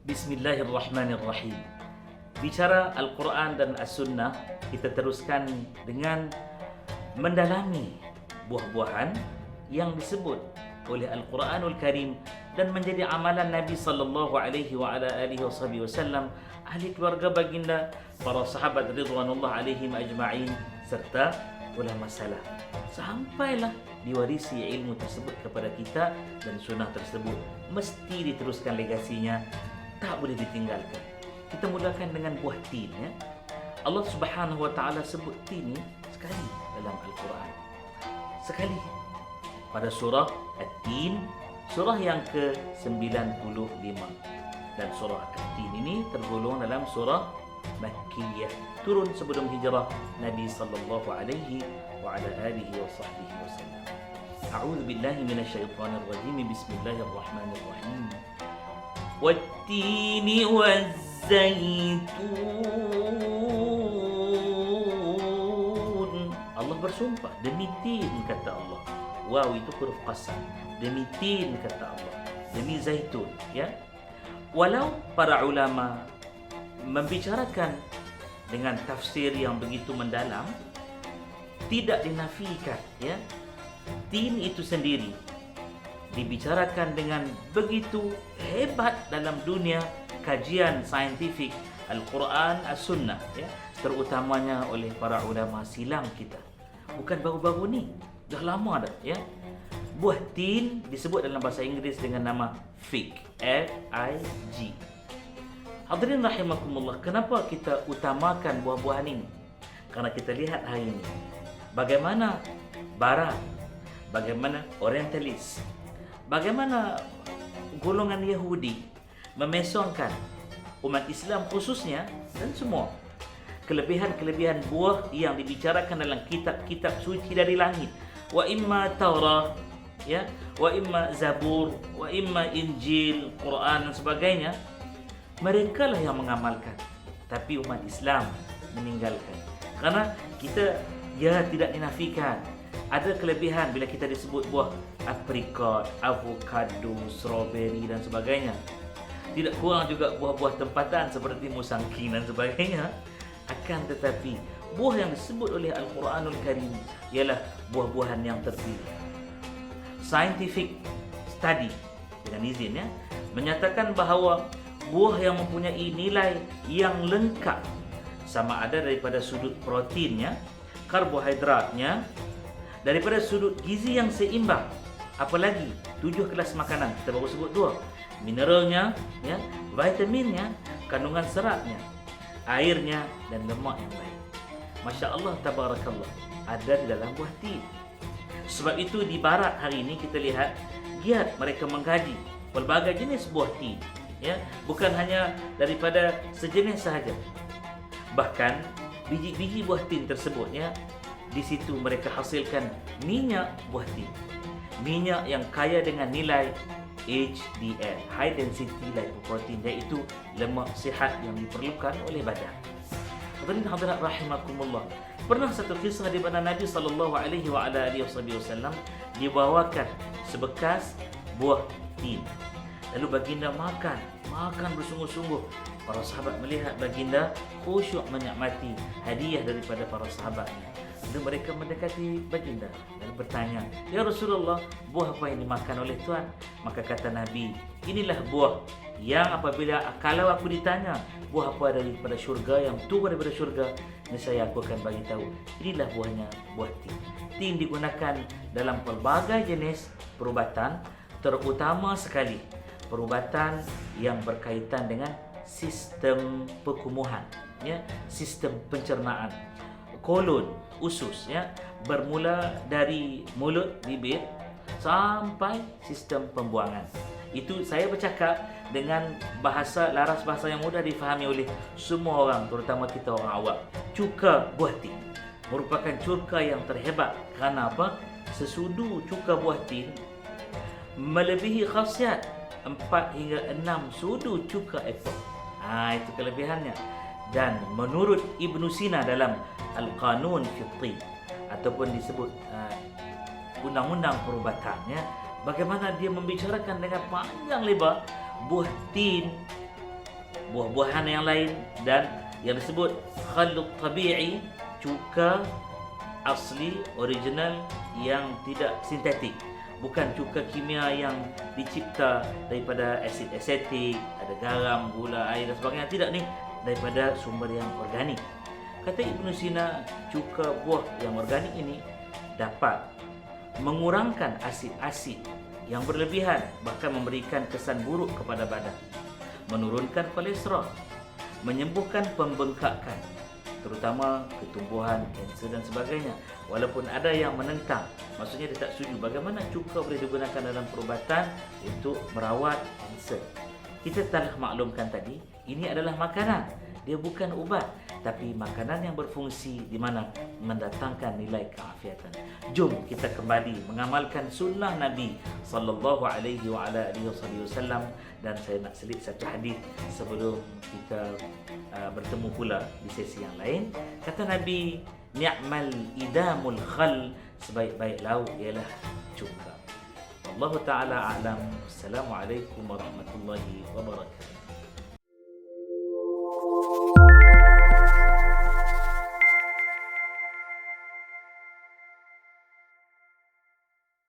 Bismillahirrahmanirrahim. Bicara Al-Quran dan As-Sunnah, kita teruskan dengan mendalami buah-buahan yang disebut oleh Al-Quranul Karim dan menjadi amalan Nabi sallallahu alaihi wa ala alihi wasallam, ahli keluarga baginda, para sahabat ridwanullah alaihim ajma'in serta ulama salaf. Sampailah diwarisi ilmu tersebut kepada kita dan sunnah tersebut mesti diteruskan legasinya, tak boleh ditinggalkan. Kita mulakan dengan buah tin, ya. Allah Subhanahu wa taala sebut tin ni sekali dalam Al-Quran. Sekali pada surah At-Tin, surah yang ke-95. Dan surah At-Tin ini tergolong dalam surah Makkiyah, turun sebelum hijrah Nabi sallallahu alaihi wa ala alihi wa sahbihi wasallam. A'udzu billahi minasyaitonir rajim. Bismillahirrahmanirrahim. Wat-tini waz-zaitun. Allah bersumpah demi tin, kata Allah. Waw itu huruf qasam. Demi tin, kata Allah. Demi zaitun, ya. Walau para ulama membicarakan dengan tafsir yang begitu mendalam, tidak dinafikan, ya, tin itu sendiri dibicarakan dengan begitu hebat dalam dunia kajian saintifik Al-Quran As-Sunnah, ya, terutamanya oleh para ulama silam kita. Bukan baru-baru ni, dah lama dah, ya. Buah tin disebut dalam bahasa Inggeris dengan nama fig, F-I-G. Hadirin rahimakumullah, kenapa kita utamakan buah-buahan ini? Karena kita lihat hari ini bagaimana Barat, bagaimana Orientalis, bagaimana golongan Yahudi memesongkan umat Islam khususnya dan semua kelebihan-kelebihan buah yang dibicarakan dalam kitab-kitab suci dari langit. Wa imma Taurah, ya, wa imma Zabur, wa imma Injil, Quran dan sebagainya. Mereka lah yang mengamalkan, tapi umat Islam meninggalkan. Karena kita, ya, tidak dinafikan ada kelebihan bila kita disebut buah aprikot, avokado, strawberry dan sebagainya. Tidak kurang juga buah-buah tempatan seperti musangking dan sebagainya. Akan tetapi buah yang disebut oleh Al-Quranul Karim ialah buah-buahan yang terpilih. Scientific study, dengan izin, ya, menyatakan bahawa buah yang mempunyai nilai yang lengkap, sama ada daripada sudut proteinnya, karbohidratnya, daripada sudut gizi yang seimbang, apalagi 7 kelas makanan, kita baru sebut 2, mineralnya, ya, vitaminnya, kandungan seratnya, airnya dan lemak yang baik. Masya Allah, tabarakallah, ada di dalam buah tin. Sebab itu di Barat hari ini kita lihat giat mereka mengkaji pelbagai jenis buah tin, ya, bukan hanya daripada sejenis sahaja. Bahkan biji-biji buah tin tersebut, ya, di situ mereka hasilkan minyak buah tin, minyak yang kaya dengan nilai HDL, high density lipoprotein, iaitu lemak sihat yang diperlukan oleh badan. Hadirin hadirat rahimakumullah, pernah satu kisah di mana Nabi sallallahu alaihi wa ala alihi wasallam dibawakan sebekas buah tin. Lalu baginda makan bersungguh-sungguh. Para sahabat melihat baginda khusyuk menikmati hadiah daripada para sahabatnya. Lalu mereka mendekati baginda dan bertanya, "Ya Rasulullah, buah apa yang dimakan oleh Tuan?" Maka kata Nabi, "Inilah buah yang apabila kalau aku ditanya buah apa daripada syurga, yang turun daripada syurga, nescaya aku akan bagi tahu. Inilah buahnya, buah tin." Tin digunakan dalam pelbagai jenis perubatan, terutama sekali perubatan yang berkaitan dengan sistem perkumuhan, ya, sistem pencernaan, kolon, usus, ya, bermula dari mulut, bibir sampai sistem pembuangan. Itu saya bercakap dengan bahasa laras, bahasa yang mudah difahami oleh semua orang, terutama kita orang awam. Cuka buah tin merupakan cuka yang terhebat. Kerana apa? Sesudu cuka buah tin melebihi khasiat 4 hingga 6 sudu cuka apple. Itu kelebihannya. Dan menurut Ibn Sina dalam Al-Qanun fi Tib, ataupun disebut undang-undang perubatannya, bagaimana dia membicarakan dengan panjang lebar buah tin buah-buahan yang lain, dan yang disebut khallu tabi'i, cuka asli original yang tidak sintetik, bukan cuka kimia yang dicipta daripada asid asetik, ada garam, gula, air dan sebagainya. Tidak, ni daripada sumber yang organik. Kata Ibn Sina, cuka buah yang organik ini dapat mengurangkan asid-asid yang berlebihan, bahkan memberikan kesan buruk kepada badan, menurunkan kolesterol, menyembuhkan pembengkakan, terutama ketumbuhan, kanser dan sebagainya. Walaupun ada yang menentang, maksudnya dia tak setuju bagaimana cuka boleh digunakan dalam perubatan untuk merawat kanser. Kita telah maklumkan tadi, ini adalah makanan, dia bukan ubat, tapi makanan yang berfungsi di mana mendatangkan nilai keafiatan. Jom kita kembali mengamalkan sunnah Nabi sallallahu alaihi wasallam, dan saya nak selit satu hadis sebelum kita bertemu pula di sesi yang lain. Kata Nabi, ni'mal idamul khal, sebaik-baik lauk ialah cuka. Wallahu taala a'lam. Assalamualaikum warahmatullahi wabarakatuh.